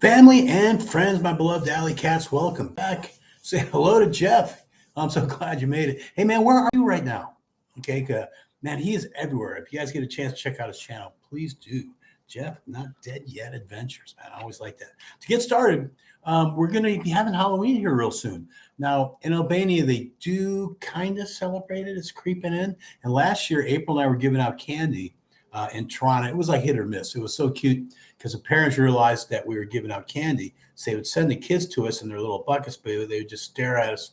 Family and friends, my beloved Alley Cats, welcome back. Say hello to Jeff. I'm so glad you made it. Hey, man, where are you right now? Okay, man, he is everywhere. If you guys get a chance to check out his channel, please do. Jeff, Not Dead Yet Adventures, man. I always like that. To get started, we're going to be having Halloween here real soon. Now, in Albania, they do kind of celebrate it. It's creeping in. And last year, April and I were giving out candy in Toronto. It was like hit or miss. It was so cute because the parents realized that we were giving out candy. So they would send the kids to us in their little buckets, but they would just stare at us,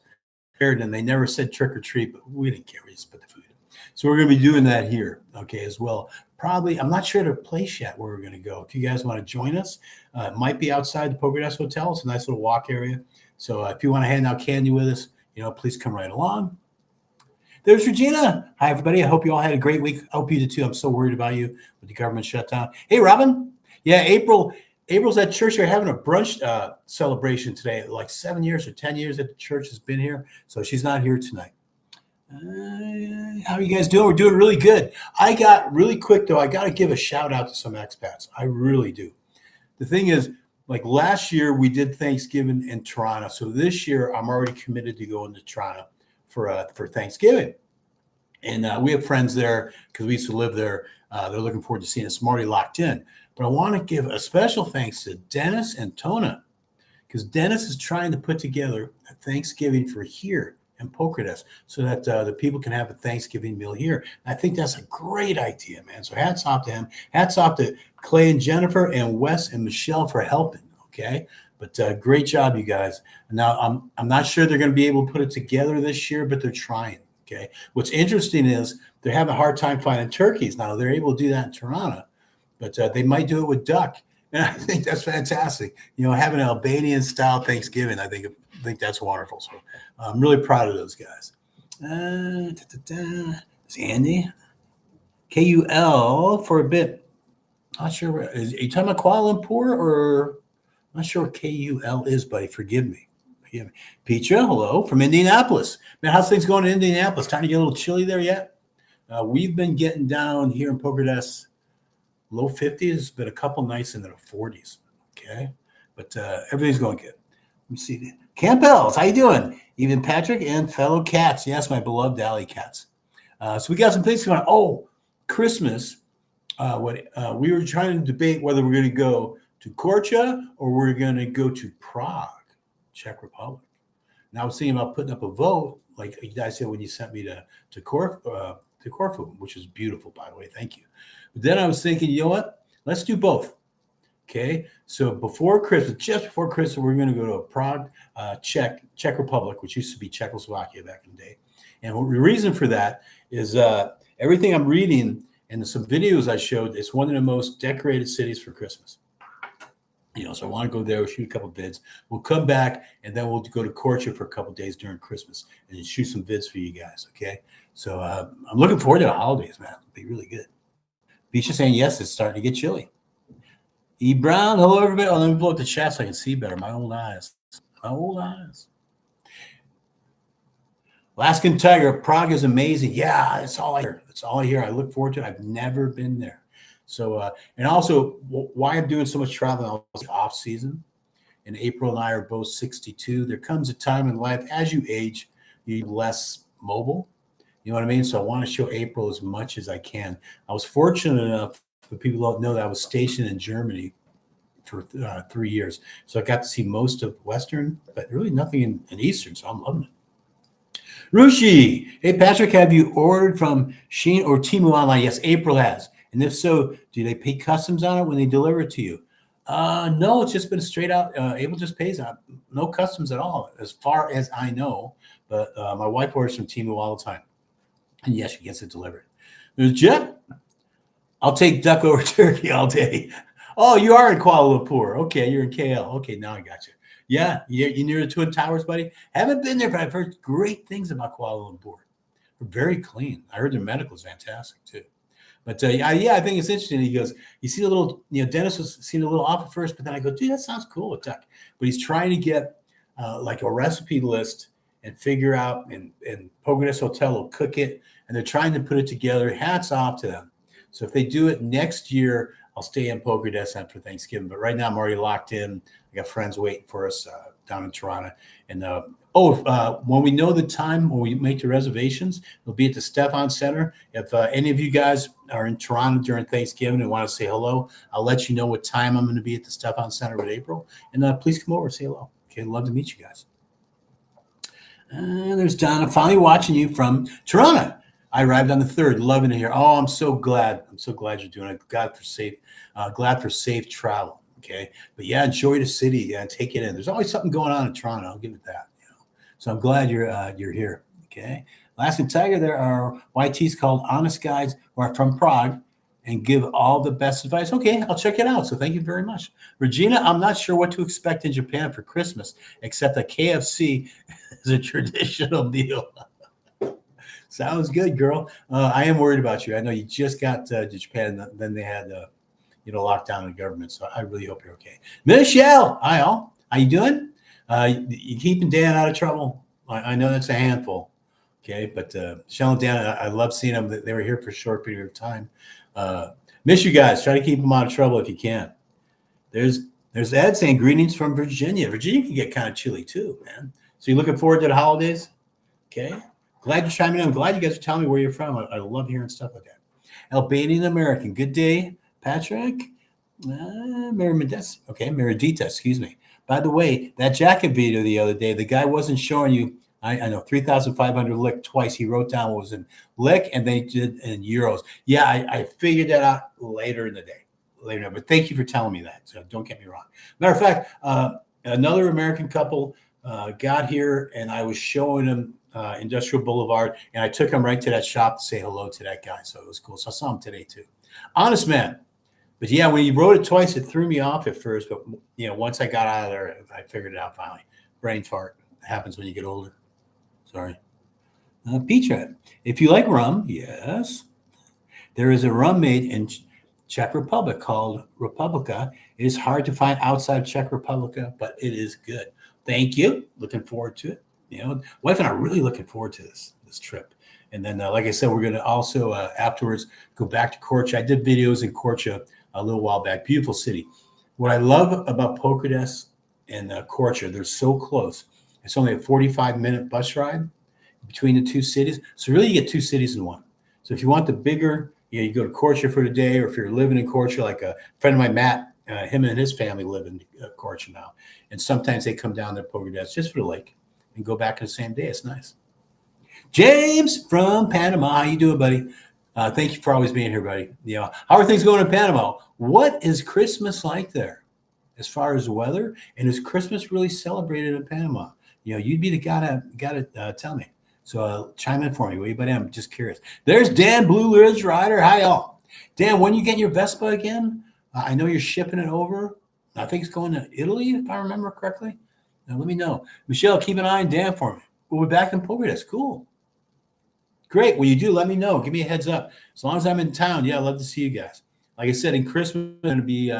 and they never said trick or treat, but we didn't care. We just put the food in. So we're going to be doing that here, okay, as well. Probably, I'm not sure the place yet where we're going to go. If you guys want to join us, it might be outside the Poker Desk Hotel. It's a nice little walk area. So if you want to hand out candy with us, please come right along. There's Regina. Hi, everybody. I hope you all had a great week. I hope you did too. I'm so worried about you with the government shutdown. Hey, Robin. Yeah, April's at church. They're having a brunch celebration today. Like 7 years or 10 years that the church has been here. So she's not here tonight. How are you guys doing? We're doing really good. I got to give a shout out to some expats. I really do. The thing is, like last year, we did Thanksgiving in Toronto. So this year, I'm already committed to going to Toronto for Thanksgiving. And we have friends there because we used to live there. They're looking forward to seeing us. I'm already locked in. But I want to give a special thanks to Dennis and Tona because Dennis is trying to put together a Thanksgiving for here in Poker Desk so that the people can have a Thanksgiving meal here. And I think that's a great idea, man. So hats off to him. Hats off to Clay and Jennifer and Wes and Michelle for helping, okay? But great job, you guys. Now, I'm not sure they're going to be able to put it together this year, but they're trying, okay? What's interesting is they're having a hard time finding turkeys. Now, they're able to do that in Toronto. But they might do it with duck, and I think that's fantastic. Having an Albanian style Thanksgiving, I think that's wonderful. So I'm really proud of those guys. It's Andy, KUL for a bit. Not sure. Are you talking about Kuala Lumpur or? I'm not sure what KUL is, buddy. Forgive me. Petra, hello from Indianapolis. Man, how's things going in Indianapolis? Time to get a little chilly there yet? We've been getting down here in Poker Desk. Low 50s. It's been a couple nights into the 40s. Okay. But everything's going good. Let me see. Campbells, how you doing? Even Patrick and fellow cats. Yes, my beloved Alley Cats. So we got some things going on. Oh, Christmas. We were trying to debate whether we're going to go to Korcha or we're going to go to Prague, Czech Republic. Now I was thinking about putting up a vote, like you guys said when you sent me to Corfu, which is beautiful, by the way. Thank you. But then I was thinking, you know what? Let's do both. Okay. So just before Christmas, we're going to go to Prague, Czech Republic, which used to be Czechoslovakia back in the day. And the reason for that is everything I'm reading and some videos I showed, it's one of the most decorated cities for Christmas. So I want to go there, we'll shoot a couple of vids. We'll come back, and then we'll go to Korcha for a couple of days during Christmas and shoot some vids for you guys, okay? So I'm looking forward to the holidays, man. It'll be really good. Beach is saying, yes, it's starting to get chilly. E. Brown, hello, everybody. Oh, let me blow up the chat so I can see better. My old eyes. Alaskan Tiger, Prague is amazing. Yeah, that's all I hear. I look forward to it. I've never been there. So, and also why I'm doing so much traveling off season. And April and I are both 62. There comes a time in life as you age, you're less mobile. You know what I mean? So I want to show April as much as I can. I was fortunate enough, for people who don't know, that I was stationed in Germany for 3 years. So I got to see most of Western, but really nothing in Eastern. So I'm loving it. Rushi, hey, Patrick, have you ordered from Shein or Temu online? Yes, April has. And if so, do they pay customs on it when they deliver it to you? No, it's just been straight out. April just pays out. No customs at all, as far as I know. But my wife orders from Temu all the time. And yes, she gets it delivered. There's Jeff. I'll take duck over turkey all day. Oh, you are in Kuala Lumpur. Okay, you're in KL. Okay, now I got you. Yeah, you near the Twin Towers, buddy? Haven't been there, but I've heard great things about Kuala Lumpur. They're very clean. I heard their medical is fantastic, too. But yeah, I think it's interesting. He goes, you see a little, Dennis was seeing a little off at first, but then I go, dude, that sounds cool with duck. But he's trying to get like a recipe list and figure out, and Poker Desk Hotel will cook it, and they're trying to put it together. Hats off to them. So if they do it next year, I'll stay in Poker Desk after Thanksgiving. But right now, I'm already locked in. I got friends waiting for us down in Toronto. And when we know the time, when we make the reservations, we'll be at the Stefan Center. If any of you guys are in Toronto during Thanksgiving and want to say hello, I'll let you know what time I'm going to be at the Stefan Center with April. And please come over and say hello. Okay, love to meet you guys. And there's Donna, finally watching you from Toronto. I arrived on the 3rd, loving it here. Oh, I'm so glad. I'm so glad you're doing it. Glad for safe travel. Okay, but yeah, enjoy the city. Yeah, take it in. There's always something going on in Toronto. I'll give it that. So I'm glad you're here. Okay, Alaskan Tiger. There are YTs called Honest Guys who are from Prague and give all the best advice. Okay, I'll check it out. So thank you very much, Regina. I'm not sure what to expect in Japan for Christmas, except that KFC is a traditional meal. Sounds good, girl. I am worried about you. I know you just got to Japan, then they had lockdown in the government. So I really hope you're okay. Michelle, hi all. How you doing? You keeping Dan out of trouble? I know that's a handful. Okay, but Michelle and Dan, I love seeing them. They were here for a short period of time. Miss you guys. Try to keep them out of trouble if you can. There's Ed saying greetings from Virginia. Virginia can get kind of chilly too, man. So you looking forward to the holidays? Okay. Glad you're chiming in. I'm glad you guys are telling me where you're from. I love hearing stuff like that. Albanian American. Good day, Patrick. Meridita, excuse me. By the way, that jacket video the other day, the guy wasn't showing you, I know, 3,500 lick twice. He wrote down what was in lick, and they did in euros. Yeah, I figured that out later in the day. But thank you for telling me that. So don't get me wrong. Matter of fact, another American couple got here, and I was showing them Industrial Boulevard, and I took him right to that shop to say hello to that guy. So it was cool. So I saw him today too. Honest man. But yeah, when he wrote it twice, it threw me off at first. But once I got out of there, I figured it out finally. Brain fart happens when you get older. Sorry. Petra, if you like rum, yes, there is a rum made in Czech Republic called Republika. It is hard to find outside of Czech Republic, but it is good. Thank you. Looking forward to it. Wife and I are really looking forward to this trip. And then, like I said, we're going to also afterwards go back to Korcha. I did videos in Korcha a little while back. Beautiful city. What I love about Poker Desk and Korcha, they're so close. It's only a 45-minute bus ride between the two cities. So really, you get two cities in one. So if you want the bigger, you go to Korcha for the day, or if you're living in Korcha, like a friend of mine, Matt, him and his family live in Korcha now. And sometimes they come down to Poker Desk just for the lake and go back the same day. It's nice. James from Panama. How you doing, buddy? Thank you for always being here, buddy. How are things going in Panama? What is Christmas like there as far as the weather? And is Christmas really celebrated in Panama? You'd be the guy to tell me. So chime in for me, will you, buddy? I'm just curious. There's Dan, Blue Ridge Rider. Hi, y'all. Dan, when you get your Vespa again? I know you're shipping it over. I think it's going to Italy, if I remember correctly. Now, let me know. Michelle, keep an eye on Dan for me. We'll be back in Poker Desk. Cool. Great. When you do, let me know. Give me a heads up. As long as I'm in town, yeah, I'd love to see you guys. Like I said, in Christmas, I'm going to be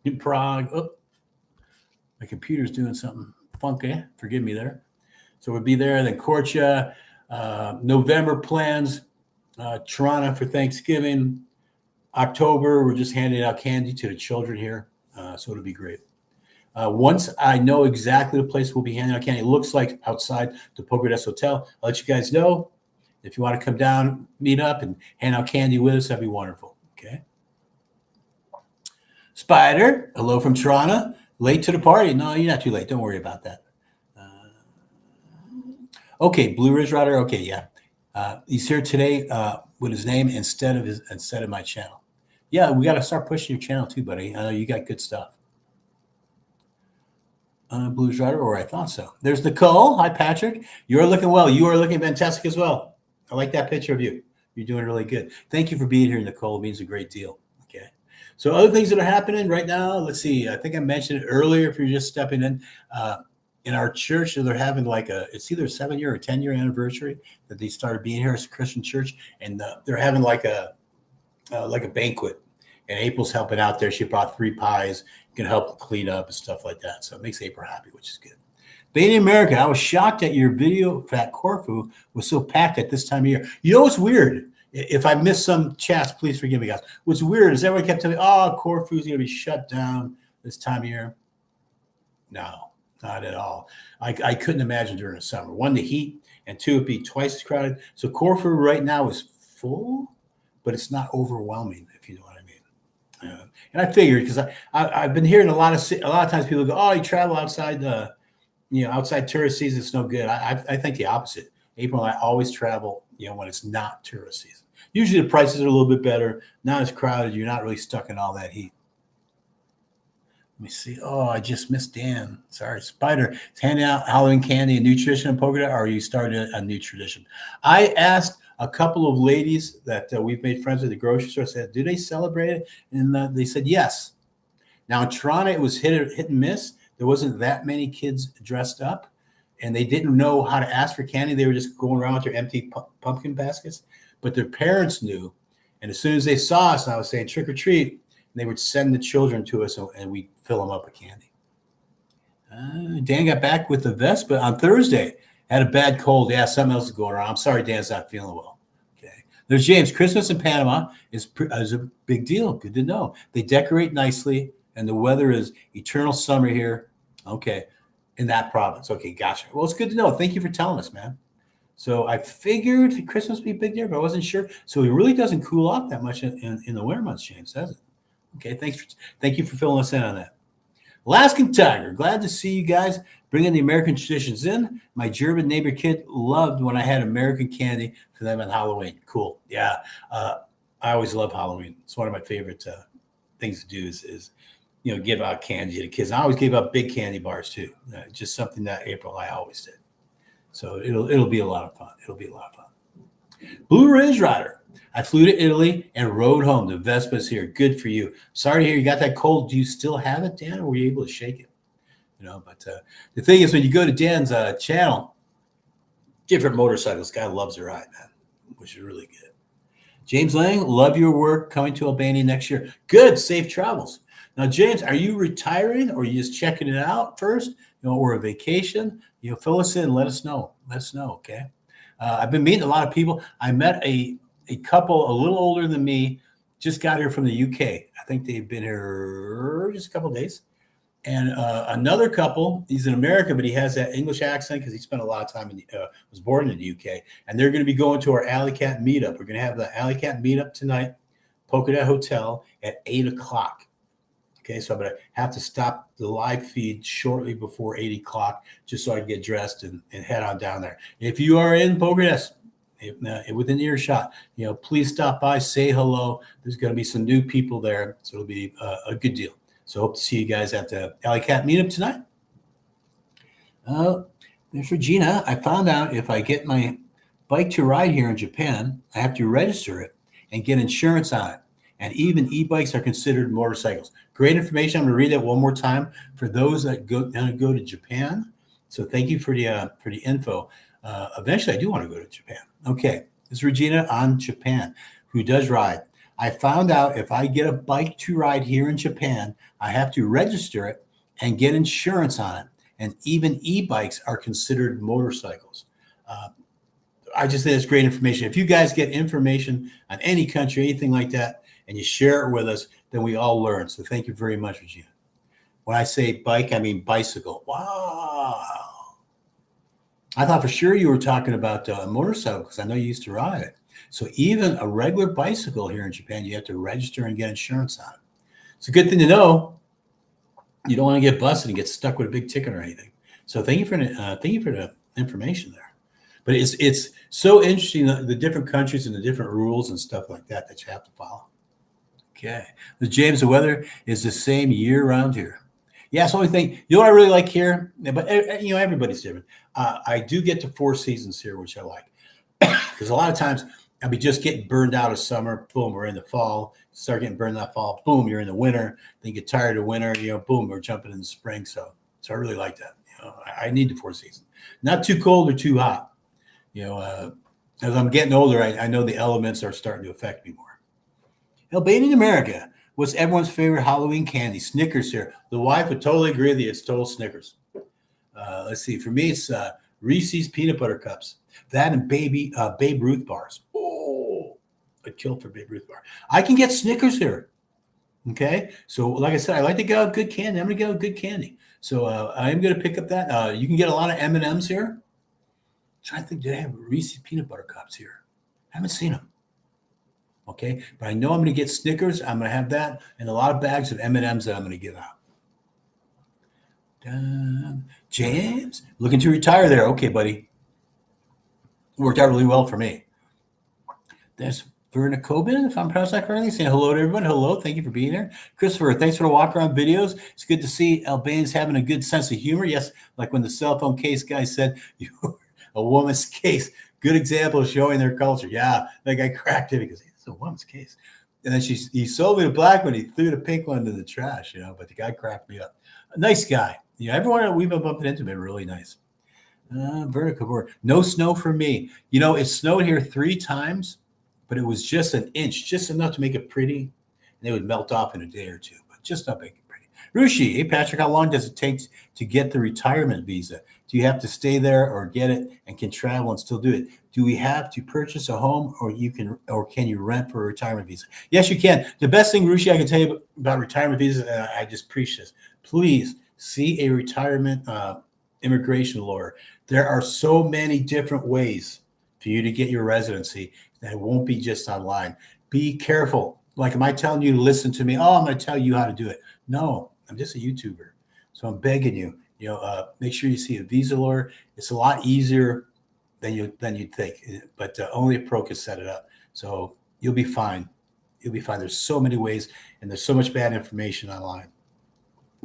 in Prague. Oh, my computer's doing something funky. Forgive me there. So we'll be there. Then Korcha, November plans, Toronto for Thanksgiving. October, we're just handing out candy to the children here. So it'll be great. Once I know exactly the place we'll be handing out candy, it looks like outside the Poker Desk Hotel. I'll let you guys know. If you want to come down, meet up, and hand out candy with us, that'd be wonderful. Okay. Spider, hello from Toronto. Late to the party? No, you're not too late. Don't worry about that. Okay, Blue Ridge Rider. Okay, yeah. He's here today with his name instead of my channel. Yeah, we got to start pushing your channel too, buddy. I know you got good stuff. Blues Rider, or I thought so. There's Nicole. Hi, Patrick. You're looking well. You are looking fantastic as well. I like that picture of you. You're doing really good. Thank you for being here, Nicole. It means a great deal. Okay. So other things that are happening right now, let's see. I think I mentioned it earlier if you're just stepping in our church, they're having it's either a 7-year or 10-year anniversary that they started being here as a Christian church. And they're having like a banquet. And April's helping out there. She brought 3 pies, can help clean up and stuff like that. So it makes April happy, which is good. Being in America, I was shocked that your video Fat Corfu was so packed at this time of year. You know what's weird If I missed some chats, please forgive me, guys. What's weird is everyone kept telling me, oh, Corfu's going to be shut down this time of year. No, not at all. I couldn't imagine during the summer. One, the heat, and two, it'd be twice as crowded. So Corfu right now is full, but it's not overwhelming, if you know what I mean. And I figured because I've been hearing a lot of times people go, oh, you travel outside outside tourist season, it's no good. I think the opposite. April, I always travel, when it's not tourist season. Usually the prices are a little bit better, not as crowded. You're not really stuck in all that heat. Let me see. Oh, I just missed Dan. Sorry. Spider is handing out Halloween candy, a new tradition in Polka Dot, or are you starting a new tradition? I asked a couple of ladies that we've made friends with at the grocery store, said, do they celebrate it? And they said yes. Now in Toronto, it was hit and miss. There wasn't that many kids dressed up, and they didn't know how to ask for candy. They were just going around with their empty pumpkin baskets. But their parents knew, and as soon as they saw us, and I was saying trick or treat, they would send the children to us, and we'd fill them up with candy. Dan got back with the Vespa on Thursday. Had a bad cold. Yeah, something else is going on. I'm sorry, Dan's not feeling well. Okay. There's James. Christmas in Panama is a big deal. Good to know. They decorate nicely, and the weather is eternal summer here. Okay, in that province. Okay, gotcha. Well, it's good to know. Thank you for telling us, man. So I figured Christmas would be big there, but I wasn't sure. So it really doesn't cool off that much in the winter months, James, does it? Okay, thank you for filling us in on that. Alaskan Tiger, glad to see you guys bringing the American traditions in. My German neighbor kid loved when I had American candy for them on Halloween. Cool. Yeah, I always love Halloween. It's one of my favorite things to do is give out candy to kids. I always gave out big candy bars too. Just something that April I always did. So it'll be a lot of fun. It'll be a lot of fun. Blue Ridge Rider. I flew to Italy and rode home. The Vespa's here. Good for you. Sorry to hear you got that cold. Do you still have it, Dan, or were you able to shake it? But the thing is, when you go to Dan's channel, different motorcycles, guy loves to ride, man, which is really good. James Lang, love your work. Coming to Albania next year. Good. Safe travels. Now, James, are you retiring or are you just checking it out first, or a vacation? Fill us in. Let us know. Let us know, okay? I've been meeting a lot of people. I met a couple a little older than me, just got here from the UK. I think they've been here just a couple of days. And another couple, he's in America, but he has that English accent because he spent a lot of time was born in the UK. And they're going to be going to our Alley Cat meetup. We're going to have the Alley Cat meetup tonight, Polka Dot Hotel at 8 o'clock. Okay, so I'm going to have to stop the live feed shortly before 8 o'clock just so I can get dressed and head on down there. If you are in Polka Dot, within earshot, please stop by, say hello. There's going to be some new people there, so it'll be a good deal. So hope to see you guys at the Alley Cat meetup tonight. There's Regina. I found out if I get my bike to ride here in Japan, I have to register it and get insurance on it. And even e-bikes are considered motorcycles. Great information. I'm going to read that one more time for those that go to Japan. So thank you for the info. Eventually, I do want to go to Japan. Okay, this is Regina on Japan, who does ride. I found out if I get a bike to ride here in Japan, I have to register it and get insurance on it. And even e-bikes are considered motorcycles. I just think it's great information. If you guys get information on any country, anything like that, and you share it with us, then we all learn. So thank you very much, Regina. When I say bike, I mean bicycle. Wow. I thought for sure you were talking about a motorcycle because I know you used to ride it. So even a regular bicycle here in Japan, you have to register and get insurance on it. It's a good thing to know. You don't want to get busted and get stuck with a big ticket or anything. So thank you for the information there. But it's so interesting, the different countries and the different rules and stuff like that you have to follow. Okay. James, the weather is the same year round here. Yeah, it's the only thing. You know what I really like here? But, everybody's different. I do get to 4 seasons here, which I like. Because a lot of times I'll be just getting burned out of summer. Boom, we're in the fall. Start getting burned out fall. Boom, you're in the winter. Then you get tired of winter. Boom, we're jumping in the spring. So I really like that. I need the 4 seasons. Not too cold or too hot. As I'm getting older, I know the elements are starting to affect me more. Albania, America. What's everyone's favorite Halloween candy? Snickers here. The wife would totally agree with you. It's total Snickers. Let's see. For me, it's Reese's peanut butter cups. That and Babe Ruth bars. Oh, I'd kill for Babe Ruth bar. I can get Snickers here. Okay. So like I said, I like to get out good candy. I'm going to get out good candy. So I am going to pick up that. You can get a lot of M&Ms here. I'm trying to think, do they have Reese's peanut butter cups here? I haven't seen them. Okay. But I know I'm going to get Snickers. I'm going to have that and a lot of bags of M&Ms that I'm going to give out. James, looking to retire there. Okay, buddy. Worked out really well for me. There's Verna Cobin, if I'm pronouncing that correctly, saying hello to everyone. Hello, thank you for being here. Christopher, thanks for the walk around videos. It's good to see Albanians having a good sense of humor. Yes, like when the cell phone case guy said, you're a woman's case. Good example of showing their culture. Yeah, that guy cracked it because it's a woman's case. And then he sold me the black one. He threw the pink one to the trash, but the guy cracked me up. A nice guy. Everyone that we've been bumping into been really nice. Vertical. No snow for me. It snowed here 3 times, but it was just an inch, just enough to make it pretty. And it would melt off in a day or two, but just not make it pretty. Rushi, hey, Patrick, how long does it take to get the retirement visa? Do you have to stay there or get it and can travel and still do it? Do we have to purchase a home or can you rent for a retirement visa? Yes, you can. The best thing, Rushi, I can tell you about retirement visas, and I just preach this. Please see a retirement immigration lawyer. There are so many different ways for you to get your residency that it won't be just online. Be careful. Like, am I telling you to listen to me? Oh, I'm going to tell you how to do it. No, I'm just a YouTuber. So I'm begging you, make sure you see a visa lawyer. It's a lot easier than you'd think, but only a pro can set it up. So you'll be fine. You'll be fine. There's so many ways, and there's so much bad information online.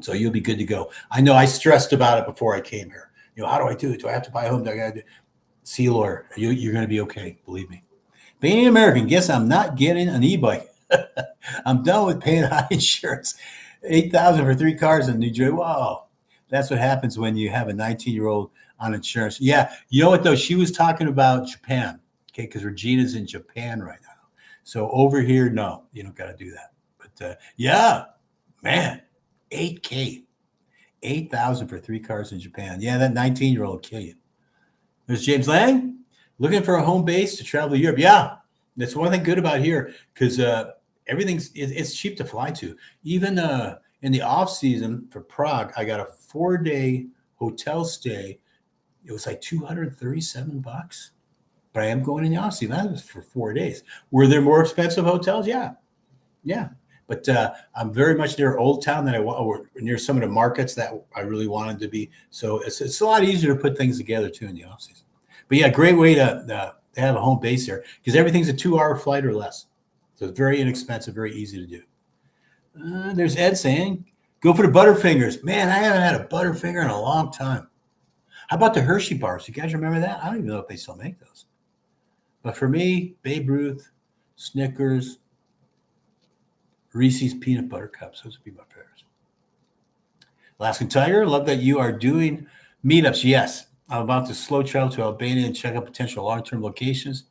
So you'll be good to go. I know I stressed about it before I came here. How do I do it? Do I have to buy a home? Do I got to do it? See a lawyer. You're going to be okay. Believe me. Being an American, guess I'm not getting an e-bike. I'm done with paying high insurance. $8,000 for 3 cars in New Jersey. Wow. That's what happens when you have a 19-year-old on insurance. Yeah. You know what, though? She was talking about Japan. Okay. Because Regina's in Japan right now. So over here, no, you don't got to do that. But yeah, man, $8,000. $8,000 for 3 cars in Japan. Yeah, that 19-year-old will kill you. There's James Lang looking for a home base to travel to Europe. Yeah, that's one thing good about here because it's cheap to fly to. Even in the off season for Prague, I got a 4-day hotel stay. It was like $237, but I am going in the off season. That was for 4 days. Were there more expensive hotels? Yeah. But I'm very much near Old Town that or near some of the markets that I really wanted to be. So it's a lot easier to put things together too in the off season. But yeah, great way to have a home base here because everything's a 2-hour flight or less. So it's very inexpensive, very easy to do. There's Ed saying, go for the Butterfingers. Man, I haven't had a Butterfinger in a long time. How about the Hershey bars? You guys remember that? I don't even know if they still make those. But for me, Babe Ruth, Snickers, Reese's peanut butter cups. Those would be my favorites. Alaskan Tiger, love that you are doing meetups. Yes, I'm about to slow travel to Albania and check out potential long-term locations.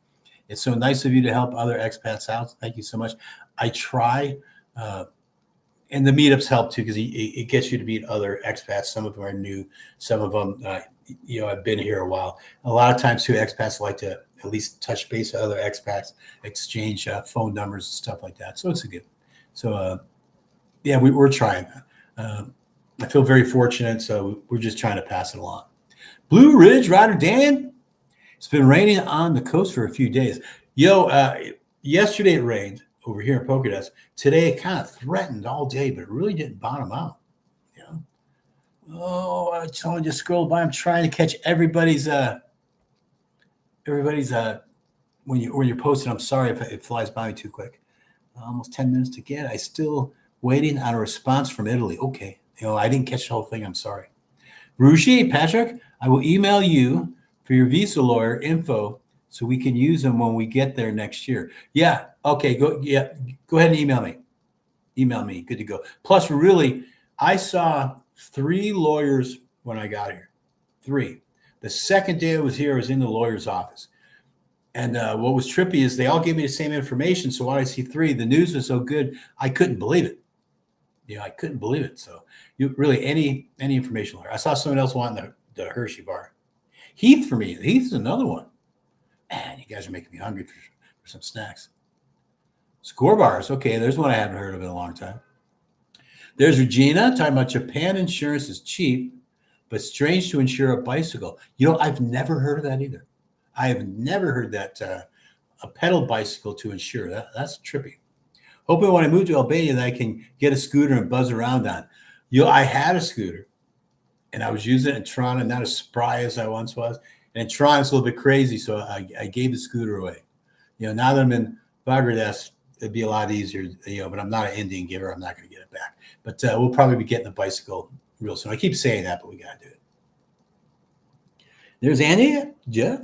It's so nice of you to help other expats out. Thank you so much. I try, and the meetups help too because it gets you to meet other expats. Some of them are new. Some of them, have been here a while. A lot of times too, expats like to at least touch base with other expats, exchange phone numbers and stuff like that. So it's a good. So, we're trying. I feel very fortunate, so we're just trying to pass it along. Blue Ridge Rider Dan, it's been raining on the coast for a few days. Yesterday it rained over here in Pocahontas. Today it kind of threatened all day, but it really didn't bottom out. I just scrolled by. I'm trying to catch everybody's when you're posting. I'm sorry if it flies by me too quick. Almost 10 minutes to get. I still waiting on a response from Italy. Okay. I didn't catch the whole thing. I'm sorry. Rushi, Patrick, I will email you for your visa lawyer info so we can use them when we get there next year. Yeah. Okay. Go ahead and email me. Email me. Good to go. Plus, really, I saw 3 lawyers when I got here. 3. The second day I was here, I was in the lawyer's office. And what was trippy is they all gave me the same information. So when I see 3, the news was so good, I couldn't believe it. I couldn't believe it. So you really any information lawyer. I saw someone else wanting the Hershey bar. Heath for me. Heath's another one. Man, you guys are making me hungry for some snacks. Score bars. Okay, there's one I haven't heard of in a long time. There's Regina talking about Japan insurance is cheap, but strange to insure a bicycle. I've never heard of that either. I have never heard that a pedal bicycle to insure. That's trippy. Hoping when I move to Albania that I can get a scooter and buzz around on. I had a scooter and I was using it in Toronto, not as spry as I once was. And in Toronto, it's a little bit crazy, so I gave the scooter away. Now that I'm in Bangladesh, it'd be a lot easier, but I'm not an Indian giver. I'm not going to get it back. But we'll probably be getting a bicycle real soon. I keep saying that, but we got to do it. There's Andy, Jeff.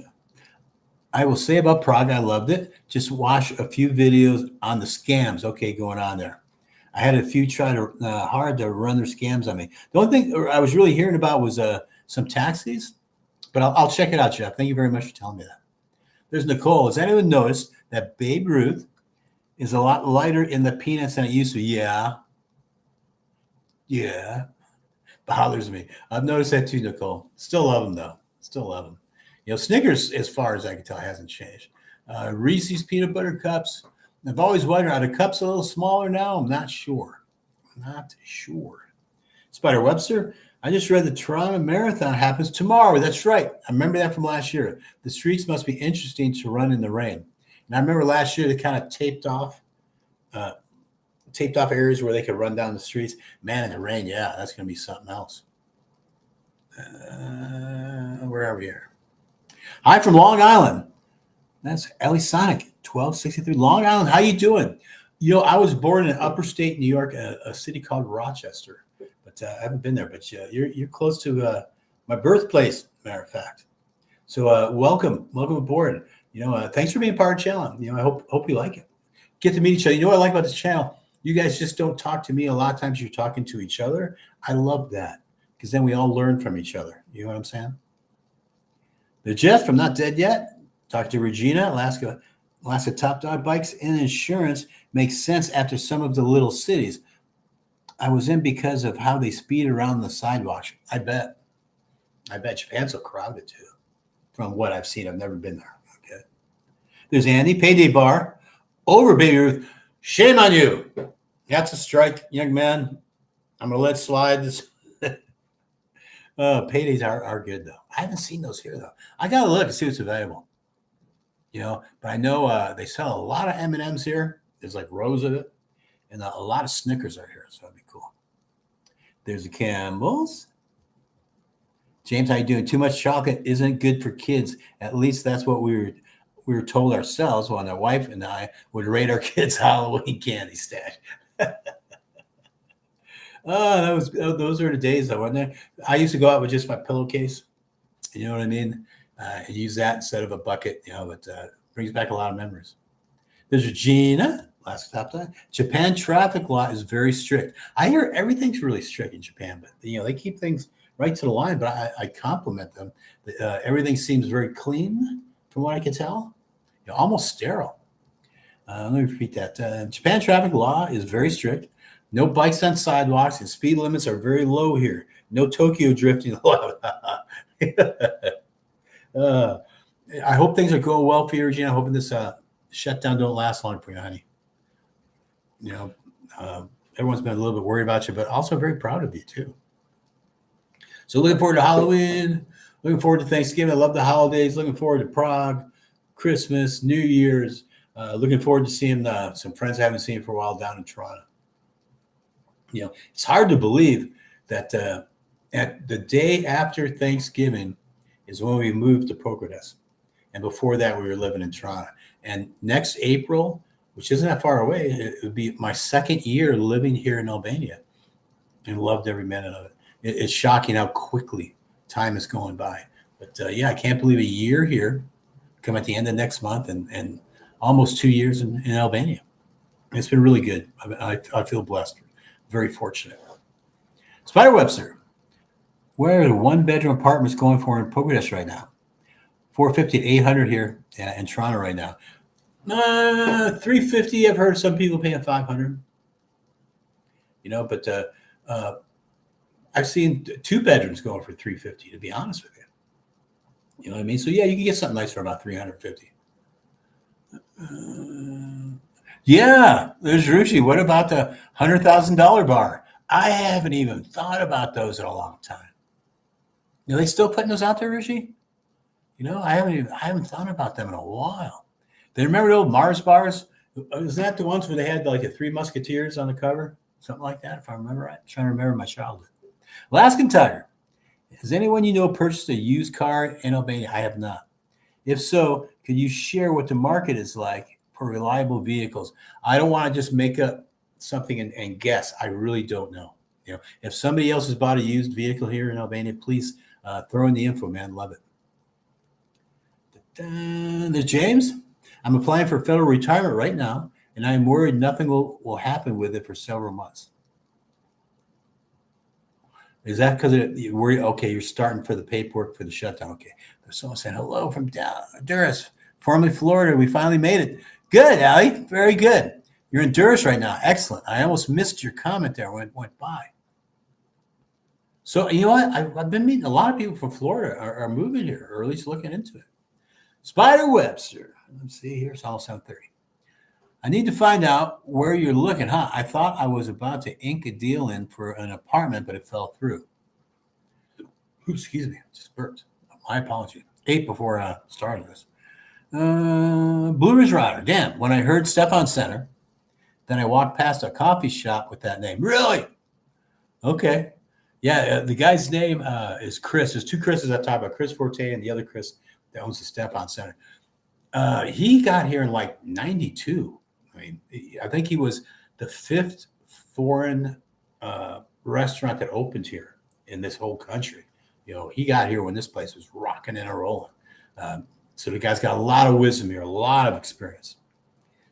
I will say about Prague, I loved it. Just watch a few videos on the scams, going on there. I had a few try to hard to run their scams on me. The only thing I was really hearing about was some taxis, but I'll check it out, Jeff. Thank you very much for telling me that. There's Nicole. Has anyone noticed that Babe Ruth is a lot lighter in the peanuts than it used to? Yeah. Bothers me. I've noticed that too, Nicole. Still love them, though. Still love them. Snickers, as far as I can tell, hasn't changed. Reese's peanut butter cups. I've always wondered, are the cups a little smaller now? I'm not sure. Spider Webster, I just read the Toronto Marathon happens tomorrow. That's right. I remember that from last year. The streets must be interesting to run in the rain. And I remember last year they kind of taped off areas where they could run down the streets. Man, in the rain, yeah, that's going to be something else. Where are we here? Hi from Long Island. That's Ellie Sonic, 1263. Long Island, how you doing? I was born in upper state New York, a city called Rochester. But I haven't been there. But you're close to my birthplace, matter of fact. So welcome aboard. Thanks for being part of the channel. I hope you like it. Get to meet each other. What I like about this channel? You guys just don't talk to me. A lot of times you're talking to each other. I love that because then we all learn from each other. You know what I'm saying? The Jeff from Not Dead Yet. Talk to Regina. Alaska Top Dog Bikes and insurance makes sense after some of the little cities I was in because of how they speed around the sidewalks. I bet Japan's so crowded too. From what I've seen, I've never been there. Okay. There's Andy, Payday Bar. Over, Baby Ruth. Shame on you. That's a strike, young man. I'm going to let slide this. Paydays are good, though. I haven't seen those here, though. I got to look and see what's available. But I know they sell a lot of M&Ms here. There's like rows of it. And a lot of Snickers are here, so that'd be cool. There's the Campbell's. James, how you doing? Too much chocolate isn't good for kids. At least that's what we were told ourselves when our wife and I would rate our kids' Halloween candy stash. Those were the days, though, weren't they? I used to go out with just my pillowcase. You know what I mean? And use that instead of a bucket. But brings back a lot of memories. There's Regina. Last top time. Japan traffic law is very strict. I hear everything's really strict in Japan, but they keep things right to the line. But I compliment them. Everything seems very clean, from what I can tell. Almost sterile. Let me repeat that. Japan traffic law is very strict. No bikes on sidewalks, and speed limits are very low here. No Tokyo drifting allowed. I hope things are going well for you, Regina. I'm hoping this shutdown don't last long for you, honey. Everyone's been a little bit worried about you, but also very proud of you too. So looking forward to Halloween, looking forward to Thanksgiving. I love the holidays. Looking forward to Prague, Christmas, New Year's. Looking forward to seeing some friends I haven't seen for a while down in Toronto. It's hard to believe that at the day after Thanksgiving is when we moved to Progress. And before that, we were living in Toronto. And next April, which isn't that far away, it would be my second year living here in Albania, and loved every minute of it. It's shocking how quickly time is going by. But I can't believe a year here, come at the end of next month, and almost 2 years in Albania. It's been really good. I feel blessed, very fortunate. Spider Webster, where are the one-bedroom apartments going for in Progress right now? 450 to 800 here in Toronto right now. 350. I've heard some people paying 500. But I've seen 2 bedrooms going for 350. To be honest with you, you know what I mean. So you can get something nice for about 350. Yeah, there's Rushi. What about the $100,000 bar? I haven't even thought about those in a long time. Are they still putting those out there, Rushi? I haven't thought about them in a while. They remember the old Mars bars? Is that the ones where they had like the Three Musketeers on the cover? Something like that, if I remember right. I'm trying to remember my childhood. Alaskan Tiger. Has anyone you know purchased a used car in Albania? I have not. If so, could you share what the market is like for reliable vehicles? I don't want to just make up something and guess. I really don't know. If somebody else has bought a used vehicle here in Albania, please throw in the info, man. Love it. There's James. I'm applying for federal retirement right now, and I'm worried nothing will happen with it for several months. Is that because you worry? Okay, you're starting for the paperwork for the shutdown. Okay. There's someone saying hello from Durham, formerly Florida. We finally made it. Good, Allie. Very good. You're in Durham right now. Excellent. I almost missed your comment there when it went by. So you know what? I've been meeting a lot of people from Florida are moving here, or at least looking into it. Spider Webster. Let's see here. It's almost 7:30. I need to find out where you're looking, huh? I thought I was about to ink a deal in for an apartment, but it fell through. Ooh, excuse me. Just burped. My apology. Ate before I started this. Blue Ridge Rider. Damn. When I heard Stefan Center, then I walked past a coffee shop with that name. Really? Okay. Yeah, the guy's name is Chris. There's two Chris's I talk about, Chris Forte and the other Chris that owns the Stefan Center. He got here in like 92. I mean, I think he was the fifth foreign restaurant that opened here in this whole country. He got here when this place was rocking and rolling. So the guy's got a lot of wisdom here, a lot of experience.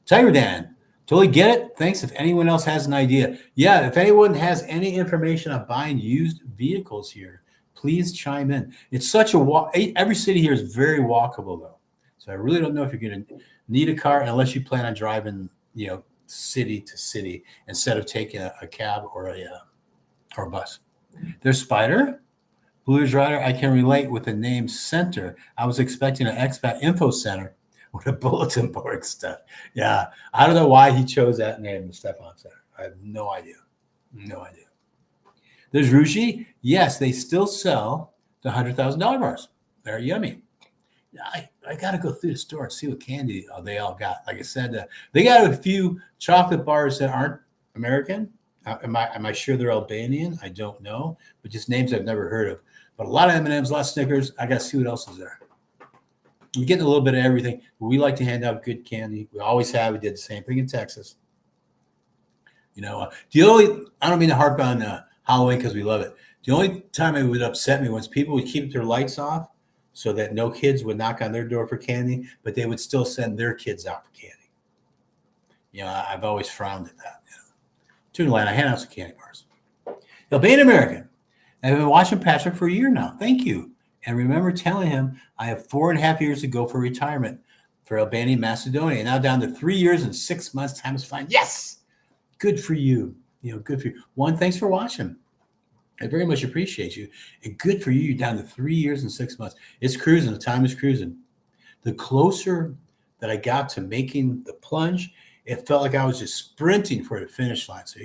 Tiger Dan, totally get it. Thanks. If anyone else has an idea, yeah, if anyone has any information on buying used vehicles here, please chime in. It's such a walk. Every city here is very walkable, though. So I really don't know if you're going to need a car unless you plan on driving, city to city instead of taking a cab or a bus. There's Spider. Blues Rider, I can relate with the name Center. I was expecting an expat info center with a bulletin board stuff. Yeah, I don't know why he chose that name, the Stefan Center. I have no idea. No idea. There's Rushi. Yes, they still sell the $100,000 bars. They're yummy. I got to go through the store and see what candy they all got. Like I said, they got a few chocolate bars that aren't American. Am I sure they're Albanian? I don't know, but just names I've never heard of. But a lot of M&Ms, a lot of Snickers. I got to see what else is there. We're getting a little bit of everything. We like to hand out good candy. We always have. We did the same thing in Texas. I don't mean to harp on Halloween because we love it. The only time it would upset me was people would keep their lights off so that no kids would knock on their door for candy, but they would still send their kids out for candy. I've always frowned at that. Tune line, I hand out some candy bars. Albanian American. I've been watching Patrick for a year now. Thank you. And remember telling him I have 4.5 years to go for retirement for Albania, Macedonia. Now down to 3 years and 6 months. Time is fine. Yes. Good for you. Good for you. One, thanks for watching. I very much appreciate you. And good for you. You're down to 3 years and 6 months. It's cruising. The time is cruising. The closer that I got to making the plunge, it felt like I was just sprinting for the finish line. So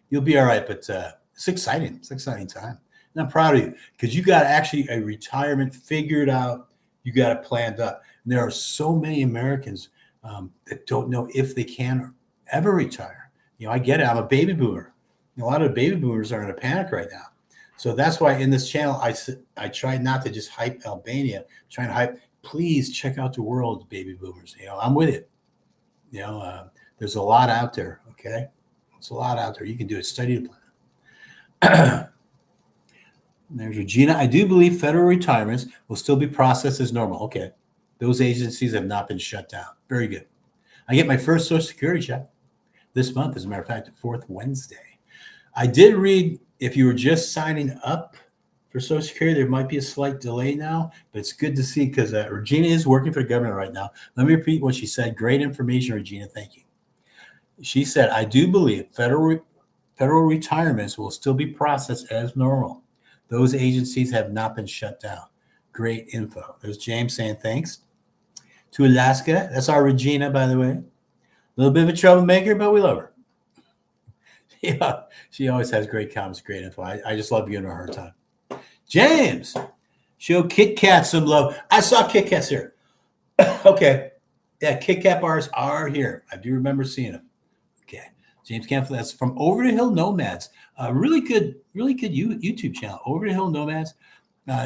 you'll be all right. But it's exciting. It's an exciting time. And I'm proud of you because you got actually a retirement figured out. You got it planned up. And there are so many Americans that don't know if they can ever retire. I get it. I'm a baby boomer. A lot of baby boomers are in a panic right now. So that's why in this channel, I try not to just hype Albania. I'm trying to hype, please check out the world, baby boomers. I'm with it. There's a lot out there. Okay. There's a lot out there. You can do it. Study the plan. There's Regina. I do believe federal retirements will still be processed as normal. Okay. Those agencies have not been shut down. Very good. I get my first Social Security check this month, as a matter of fact, the fourth Wednesday. I did read if you were just signing up for Social Security, there might be a slight delay now, but it's good to see because Regina is working for the government right now. Let me repeat what she said. Great information, Regina. Thank you. She said, I do believe federal retirements will still be processed as normal. Those agencies have not been shut down. Great info. There's James saying thanks. To Alaska. That's our Regina, by the way. little bit of a troublemaker, but we love her. Yeah, she always has great comments, great info. I just love giving her a hard time. James, show Kit Kat some love. I saw Kit Kats here. Okay. Yeah, Kit Kat bars are here. I do remember seeing them. Okay. James Campbell, that's from Over the Hill Nomads. Really good YouTube channel. Over the Hill Nomads.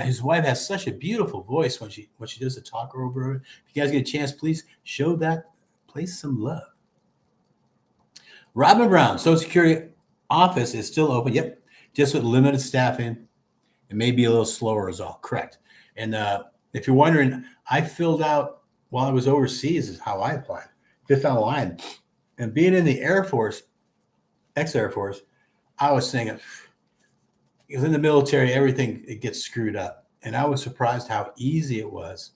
His wife has such a beautiful voice when she does the talker over. If you guys get a chance, please show that place some love. Robin Brown, Social Security office is still open. Yep, just with limited staffing. It may be a little slower is all. Correct. And if you're wondering, I filled out while I was overseas is how I applied. Just online. And being in the Air Force, ex-Air Force, I was thinking, because in the military, everything it gets screwed up. And I was surprised how easy it was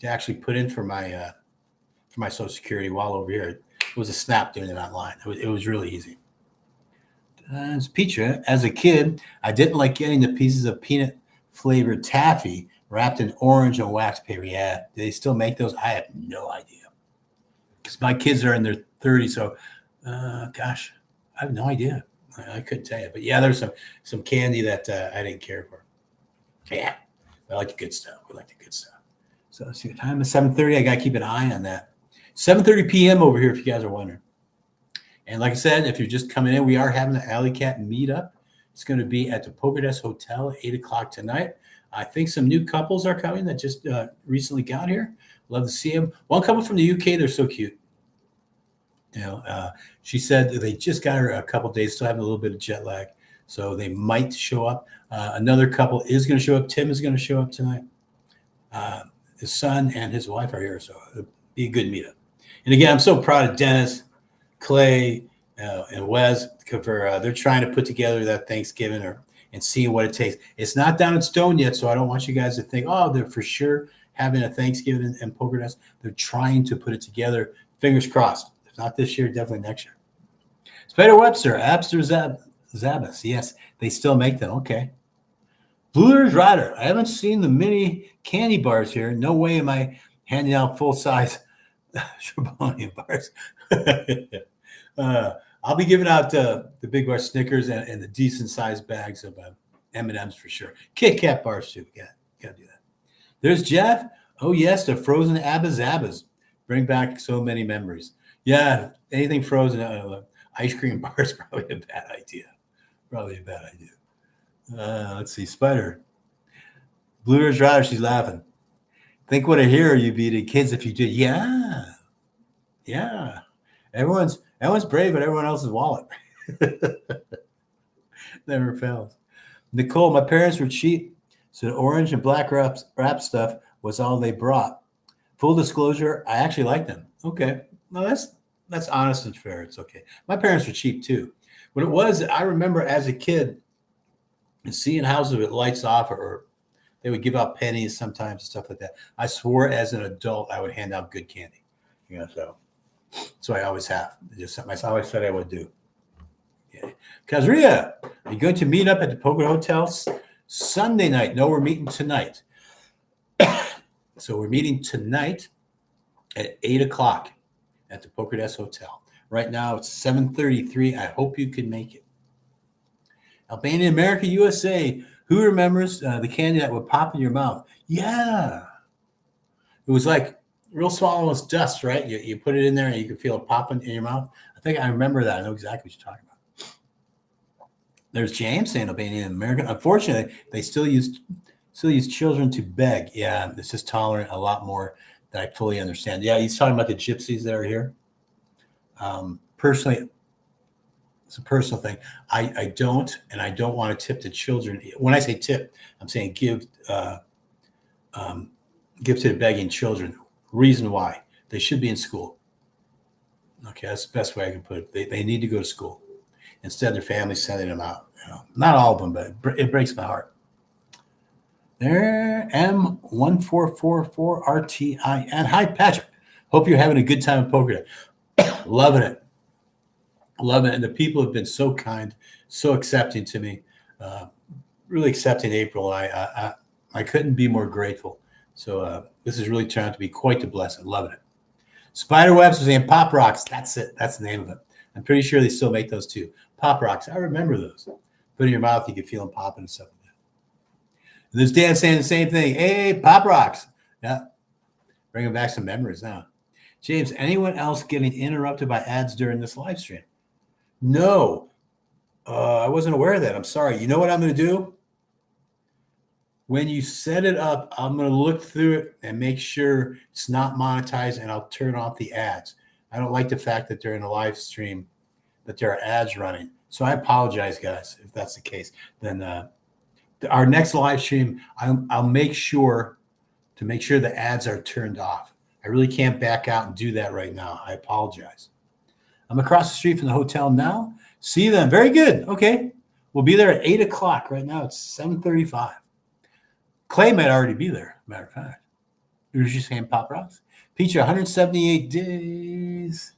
to actually put in for my Social Security while over here. It was a snap doing it online. It was really easy. It's Petra. As a kid, I didn't like getting the pieces of peanut flavored taffy wrapped in orange and wax paper. Yeah, do they still make those? I have no idea. Because my kids are in their 30s, so gosh, I have no idea. I couldn't tell you. But yeah, there's some candy that I didn't care for. Yeah, I like the good stuff. We like the good stuff. So let's see what time is 7:30. I got to keep an eye on that. 7:30 p.m. over here, if you guys are wondering. And like I said, if you're just coming in, we are having the Alley Cat meetup. It's going to be at the Poker Desk Hotel at 8 o'clock tonight. I think some new couples are coming that just recently got here. Love to see them. One couple from the UK, they're so cute. You know, she said they just got her a couple days, still having a little bit of jet lag, so they might show up. Another couple is going to show up. Tim is going to show up tonight. His son and his wife are here, so it'll be a good meetup. And again, I'm so proud of Dennis, Clay, and Wes for they're trying to put together that Thanksgiving and seeing what it takes. It's not down in stone yet, so I don't want you guys to think, oh, they're for sure having a Thanksgiving in Poker Desk. They're trying to put it together. Fingers crossed. If not this year, definitely next year. Spider Webster, Abster Zabas. Yes, they still make them. Okay. Blue Earth Rider. I haven't seen the mini candy bars here. No way am I handing out full-size Charbonnier bars. I'll be giving out the big bar Snickers and the decent-sized bags of M&Ms for sure. Kit Kat bars, too. Got to do that. There's Jeff. Oh, yes, the frozen Abba-Zabbas. Bring back so many memories. Yeah, anything frozen, ice cream bar is probably a bad idea. Let's see, Spider. Blue Ridge Rider, she's laughing. Think what a hero you'd be to kids if you did. Yeah. Everyone's brave at everyone else's wallet. Never fails. Nicole, my parents were cheap, so the orange and black wrap stuff was all they brought. Full disclosure, I actually like them. Okay. No, that's honest and fair. It's okay. My parents were cheap too. What it was, I remember as a kid seeing houses with lights off or they would give out pennies sometimes and stuff like that. I swore as an adult I would hand out good candy. So I always have. Just something I always said I would do. Okay. Kazria, are you going to meet up at the Poker Hotel Sunday night? No, we're meeting tonight. So we're meeting tonight at 8 o'clock at the Poker Desk Hotel. Right now it's 7:33. I hope you can make it. Albania, America, USA. Who remembers the candy that would pop in your mouth? Yeah. It was like real small, almost dust, right? You put it in there and you can feel it popping in your mouth. I think I remember that. I know exactly what you're talking about. There's James saying Albania, America. Unfortunately, they still use children to beg. Yeah, this is tolerant a lot more than I fully understand. Yeah, he's talking about the gypsies that are here. Personally, it's a personal thing. I don't want to tip the children. When I say tip, I'm saying give to the begging children. Reason why they should be in school. Okay, that's the best way I can put it. They need to go to school. Instead, their family's sending them out. Not all of them, but it breaks my heart. There, M1444RTIN. Hi, Patrick. Hope you're having a good time at Poker Day. Loving it. And the people have been so kind, so accepting to me. Really accepting April. I couldn't be more grateful. So this has really turned out to be quite the blessing. Loving it. Spider webs and pop rocks. That's it. That's the name of it. I'm pretty sure they still make those too. Pop rocks. I remember those. Put in your mouth, you can feel them popping and stuff like that. And there's Dan saying the same thing. Hey, pop rocks. Yeah. Bringing back some memories now. James, anyone else getting interrupted by ads during this live stream? No. I wasn't aware of that. I'm sorry. You know what I'm going to do? When you set it up, I'm going to look through it and make sure it's not monetized, and I'll turn off the ads. I don't like the fact that during a live stream that there are ads running. So I apologize, guys, if that's the case. Then our next live stream, I'll make sure the ads are turned off. I really can't back out and do that right now. I apologize. I'm across the street from the hotel now. See you then. Very good. Okay. We'll be there at 8 o'clock. Right now it's 7:35. Clay might already be there, matter of fact. You're just saying pop rocks. Peach, 178 days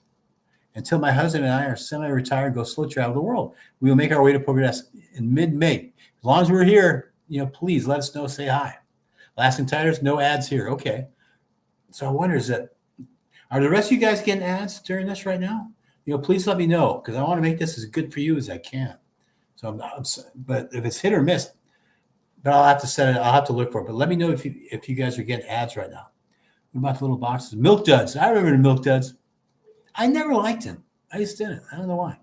until my husband and I are semi-retired and go slow travel the world. We will make our way to Poker Desk in mid-May. As long as we're here, please let us know. Say hi. Lasting Titers, no ads here. Okay. So I wonder, are the rest of you guys getting ads during this right now? Please let me know, because I want to make this as good for you as I can. So but if it's hit or miss, but I'll have to set it. I'll have to look for it. But let me know if you guys are getting ads right now. What about the little boxes? Milk Duds. I remember the Milk Duds. I never liked them. I just didn't. I don't know why.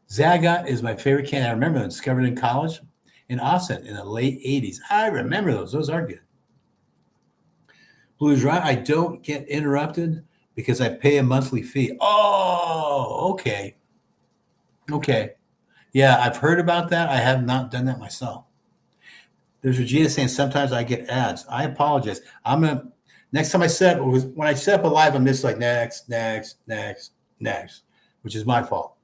Zagat is my favorite candy. I remember them. Discovered in college in Austin in the late 80s. I remember those. Those are good. Blues right. I don't get interrupted because I pay a monthly fee. Oh, okay. Okay. Yeah, I've heard about that. I have not done that myself. There's Regina saying sometimes I get ads. I apologize. Next time when I set up a live, I'm just like next, which is my fault.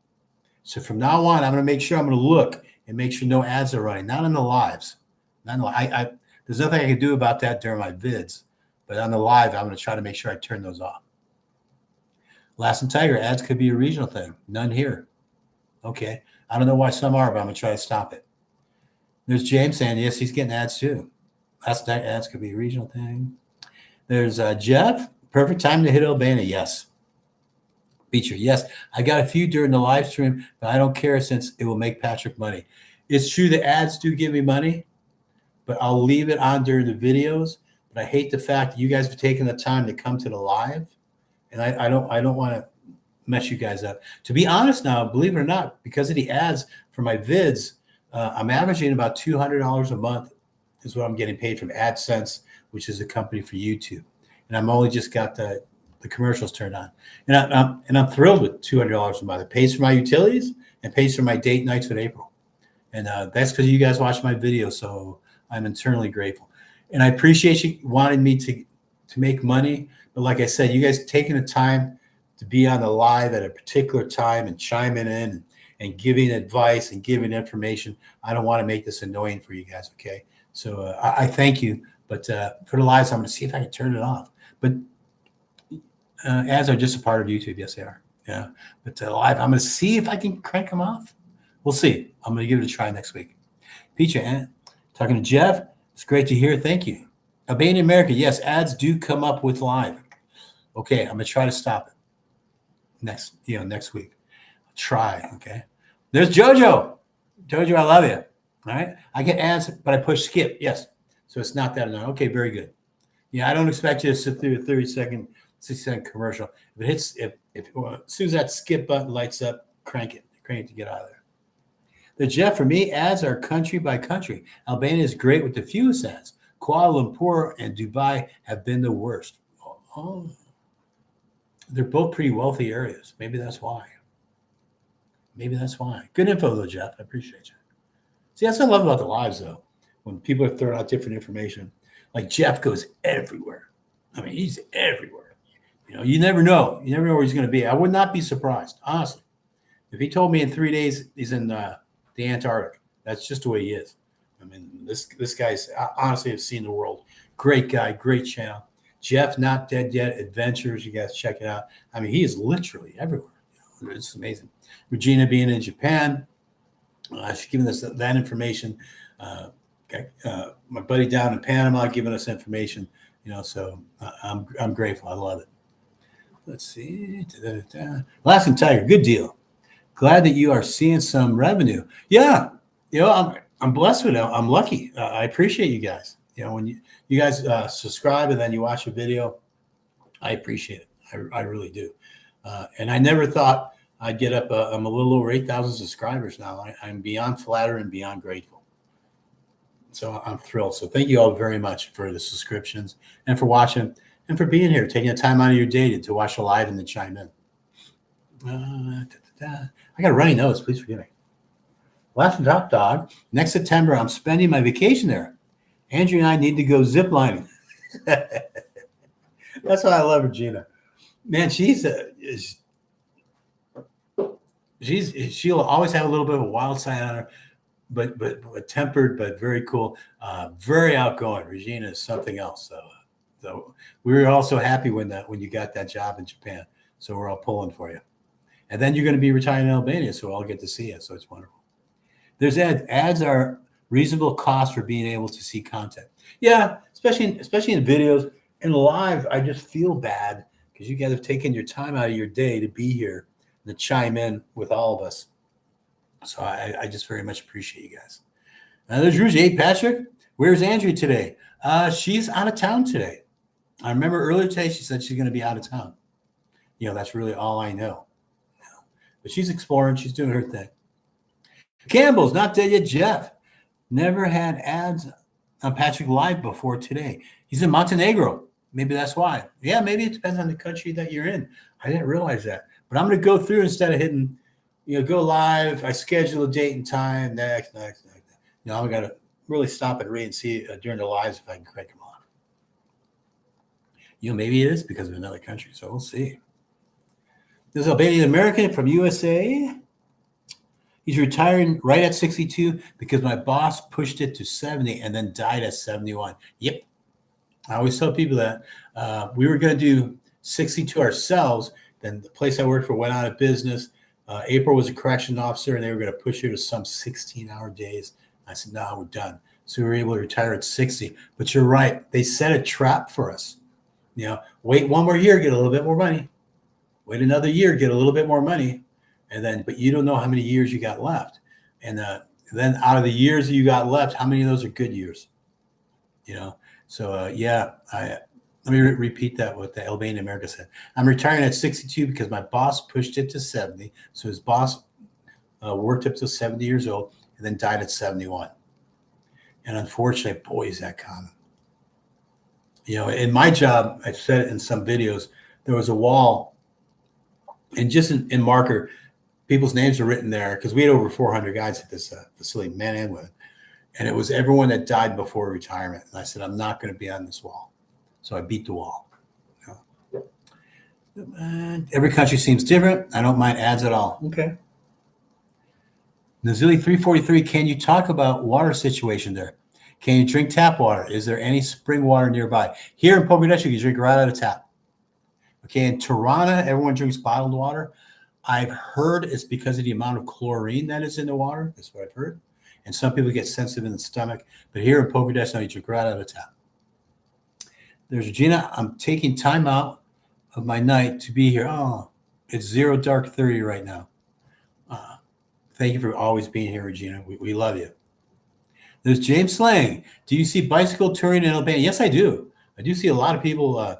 So from now on, I'm going to make sure I'm going to look and make sure no ads are running. Not on the lives. There's nothing I can do about that during my vids, but on the live, I'm going to try to make sure I turn those off. Last and Tiger, ads could be a regional thing. None here. Okay. I don't know why some are, but I'm going to try to stop it. There's James saying, yes, he's getting ads too. Last and Tiger, ads could be a regional thing. There's Jeff. Perfect time to hit Albania. Yes. Beecher. Yes. I got a few during the live stream, but I don't care since it will make Patrick money. It's true the ads do give me money, but I'll leave it on during the videos. But I hate the fact that you guys have taken the time to come to the live. And I don't want to mess you guys up. To be honest now, believe it or not, because of the ads for my vids, I'm averaging about $200 a month is what I'm getting paid from AdSense, which is a company for YouTube. And I'm only just got the commercials turned on. And I'm thrilled with $200 a month. It pays for my utilities and pays for my date nights with April. And that's because you guys watch my videos, so I'm internally grateful. And I appreciate you wanting me to make money. But like I said, you guys taking the time to be on the live at a particular time and chiming in and giving advice and giving information. I don't want to make this annoying for you guys, okay? So I thank you. But for the lives, I'm going to see if I can turn it off. But ads are just a part of YouTube. Yes, they are. Yeah. But live, I'm going to see if I can crank them off. We'll see. I'm going to give it a try next week. Peacha, talking to Jeff. It's great to hear. Thank you. Albania, America. Yes, ads do come up with live. Okay, I'm going to try to stop it next week. I'll try, okay? There's Jojo. Jojo, I love you. All right? I get ads, but I push skip. Yes. So it's not that annoying. Okay, very good. Yeah, I don't expect you to sit through a 30-second, 60-second commercial. If it hits, as soon as that skip button lights up, crank it to get out of there. The Jeff, for me, ads are country by country. Albania is great with the fewest ads. Kuala Lumpur and Dubai have been the worst. Oh, they're both pretty wealthy areas. Maybe that's why. Good info, though, Jeff. I appreciate you. See, that's what I love about the lives, though. When people are throwing out different information, like Jeff goes everywhere. I mean, he's everywhere. You never know. You never know where he's going to be. I would not be surprised, honestly. If he told me in 3 days he's in the Antarctic, that's just the way he is. I mean, this guy's honestly have seen the world. Great guy, great channel. Jeff, Not Dead Yet Adventures. You guys check it out. I mean, he is literally everywhere. It's amazing. Regina being in Japan, she's giving us that information. My buddy down in Panama giving us information. So I'm grateful. I love it. Let's see. Alaskan Tiger, good deal. Glad that you are seeing some revenue. Yeah, I'm blessed with it. I'm lucky. I appreciate you guys. When you guys subscribe and then you watch a video, I appreciate it. I really do. And I never thought I'd get up. I'm a little over 8,000 subscribers now. I'm beyond flattered and beyond grateful. So I'm thrilled. So thank you all very much for the subscriptions and for watching and for being here, taking the time out of your day to watch the live and to chime in. I got a runny nose. Please forgive me. Last and top dog. Next September, I'm spending my vacation there. Andrew and I need to go zip lining. That's why I love Regina. Man, she'll always have a little bit of a wild side on her, but tempered, but very cool, very outgoing. Regina is something else. So we were also happy when you got that job in Japan. So we're all pulling for you. And then you're going to be retiring in Albania, so I'll get to see you. So it's wonderful. There's ads. Ads are reasonable cost for being able to see content. Yeah, especially in videos. In live, I just feel bad because you guys have taken your time out of your day to be here and to chime in with all of us. So I just very much appreciate you guys. There's Rouge. Hey, Patrick, where's Andrea today? She's out of town today. I remember earlier today she said she's going to be out of town. That's really all I know. But she's exploring. She's doing her thing. Campbell's not dead yet. Jeff never had ads on Patrick Live before today. He's in Montenegro. Maybe that's why. Yeah, maybe it depends on the country that you're in. I didn't realize that. But I'm going to go through instead of hitting, go live. I schedule a date and time. Next. I'm going to really stop and read and see during the lives if I can crank them on. Maybe it is because of another country. So we'll see. This is Albanian American from USA. He's retiring right at 62 because my boss pushed it to 70 and then died at 71. Yep. I always tell people that we were going to do 62 ourselves. Then the place I worked for went out of business. April was a correction officer, and they were going to push her to some 16-hour days. I said, no, we're done. So we were able to retire at 60. But you're right. They set a trap for us. Wait one more year, get a little bit more money. Wait another year, get a little bit more money. But you don't know how many years you got left. And then out of the years that you got left, how many of those are good years? So let me repeat that what the Albanian America said. I'm retiring at 62 because my boss pushed it to 70. So his boss worked up to 70 years old and then died at 71. And unfortunately, boy, is that common. In my job, I've said it in some videos, there was a wall, and just in marker, people's names are written there because we had over 400 guys at this facility, men and women. And it was everyone that died before retirement. And I said, I'm not going to be on this wall. So I beat the wall. Every country seems different. I don't mind ads at all. Okay. Nazili 343, can you talk about water situation there? Can you drink tap water? Is there any spring water nearby? Here in Pomeraniec, you can drink right out of tap. Okay, in Tirana, everyone drinks bottled water. I've heard it's because of the amount of chlorine that is in the water. That's what I've heard. And some people get sensitive in the stomach. But here in Pomeraniec, now you drink right out of the tap. There's Regina. I'm taking time out of my night to be here. Oh, it's 0 dark 30 right now. Thank you for always being here, Regina. We love you. There's James Slang. Do you see bicycle touring in Albania? Yes, I do. I do see a lot of people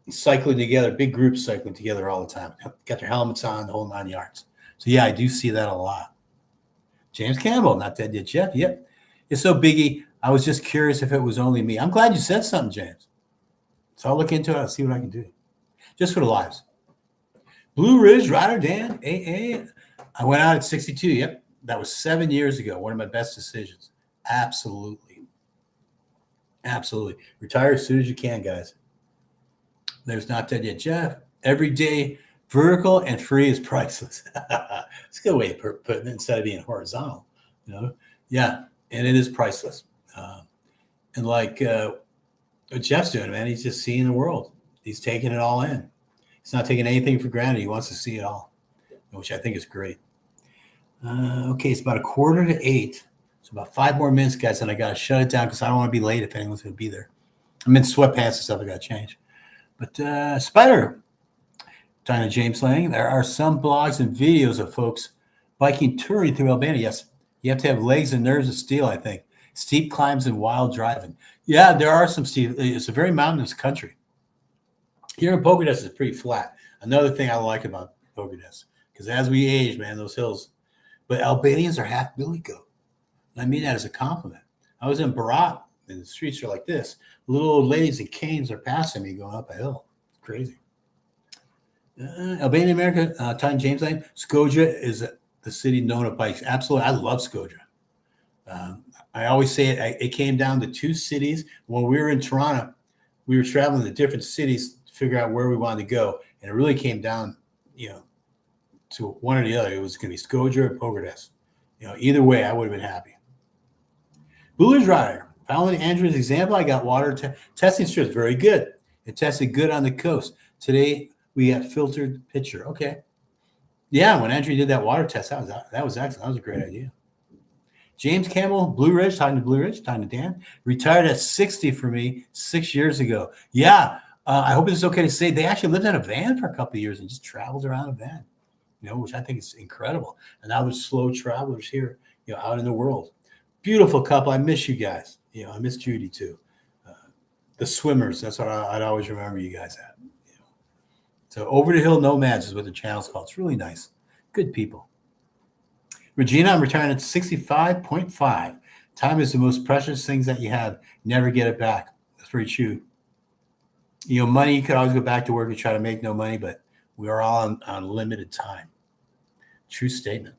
cycling together, big groups cycling together all the time. Got their helmets on, the whole 9 yards. So, yeah, I do see that a lot. James Campbell, not dead yet, Jeff. Yep. It's so biggie. I was just curious if it was only me. I'm glad you said something, James. So I'll look into it. I'll see what I can do. Just for the lives. Blue Ridge, Rotterdam, AA. I went out at 62. Yep. That was 7 years ago. One of my best decisions. Absolutely. Absolutely. Retire as soon as you can, guys. There's not dead yet, Jeff. Every day, vertical and free is priceless. It's a good way of putting it instead of being horizontal. Yeah, and it is priceless. And like what Jeff's doing, man, he's just seeing the world. He's taking it all in. He's not taking anything for granted. He wants to see it all, which I think is great. Okay, it's about 7:45. So about 5 more minutes, guys, and I got to shut it down because I don't want to be late if anyone's going to be there. I'm in sweatpants and stuff. I got to change. But Spider, China James Lang. There are some blogs and videos of folks biking touring through Albania. Yes, you have to have legs and nerves of steel, I think. Steep climbs and wild driving. Yeah, there are some steep. It's a very mountainous country. Here in Poconos is pretty flat. Another thing I like about Poconos, because as we age, man, those hills. But Albanians are half Billy goat. And I mean that as a compliment. I was in Berat, and the streets are like this. Little old ladies in canes are passing me going up a hill. It's crazy. Albania, America, Time James Lane. Skoja is the city known of bikes. Absolutely. I love Skoja. I always say it came down to two cities. When we were in Toronto, we were traveling to different cities to figure out where we wanted to go. And it really came down, to one or the other. It was going to be Skoja or Pogodas. Either way, I would have been happy. Blue Rider. Following Andrew's example, I got water testing strips. Very good. It tested good on the coast. Today, we got filtered pitcher. Okay. Yeah, when Andrew did that water test, that was excellent. That was a great idea. James Campbell, Blue Ridge, time to Dan. Retired at 60 for me 6 years ago. Yeah, I hope it's okay to say they actually lived in a van for a couple of years and just traveled around a van, which I think is incredible. And now there's slow travelers here, out in the world. Beautiful couple. I miss you guys. I miss Judy too. The swimmers. That's what I'd always remember you guys at. So Over the Hill Nomads is what the channel's called. It's really nice. Good people. Regina, I'm retiring at 65.5. Time is the most precious things that you have. Never get it back. That's very true. Money, you could always go back to work and try to make no money, but we are all on limited time. True statement.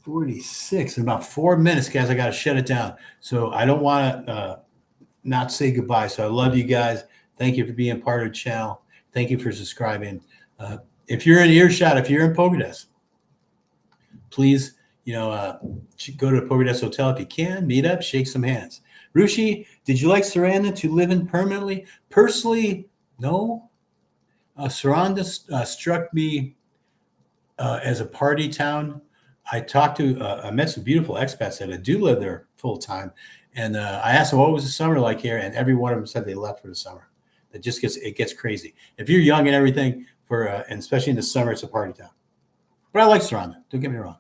46 in about 4 minutes, guys. I got to shut it down. So I don't want to not say goodbye. So I love you guys. Thank you for being part of the channel. Thank you for subscribing. If you're in earshot, if you're in Poconos, please, go to the Poconos Hotel if you can. Meet up, shake some hands. Rushi, did you like Saranda to live in permanently? Personally, no. Saranda struck me as a party town. I met some beautiful expats that do live there full time. And I asked them what was the summer like here, and every one of them said they left for the summer. It gets crazy. If you're young and everything, and especially in the summer, it's a party town. But I like Saranda. Don't get me wrong.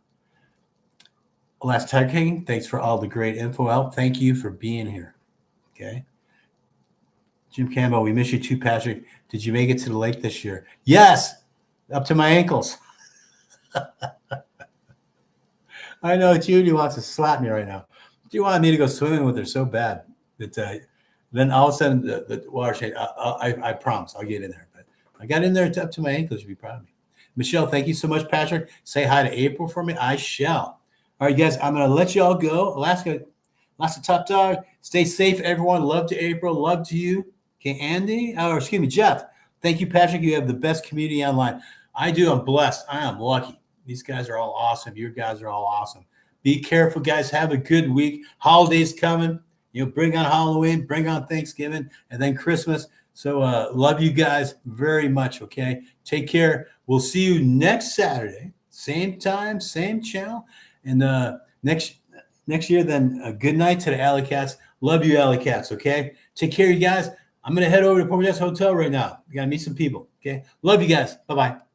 Last Tag King, thanks for all the great info help. Thank you for being here. Okay. Jim Campbell, we miss you too, Patrick. Did you make it to the lake this year? Yes, up to my ankles. I know Judy wants to slap me right now. She wanted me to go swimming with her so bad that then all of a sudden the water changed. I promise I'll get in there. But I got in there up to my ankles. You'd be proud of me. Michelle, thank you so much, Patrick. Say hi to April for me. I shall. All right, guys, I'm going to let you all go. Alaska, top dog. Stay safe, everyone. Love to April. Love to you. Okay, Andy. Oh, excuse me, Jeff. Thank you, Patrick. You have the best community online. I do. I'm blessed. I am lucky. These guys are all awesome. Your guys are all awesome. Be careful, guys. Have a good week. Holidays coming. Bring on Halloween, bring on Thanksgiving, and then Christmas. So love you guys very much, okay? Take care. We'll see you next Saturday. Same time, same channel. And next year, then good night to the Alley Cats. Love you, Alley Cats, okay? Take care, you guys. I'm going to head over to Poconos Hotel right now. We got to meet some people, okay? Love you guys. Bye-bye.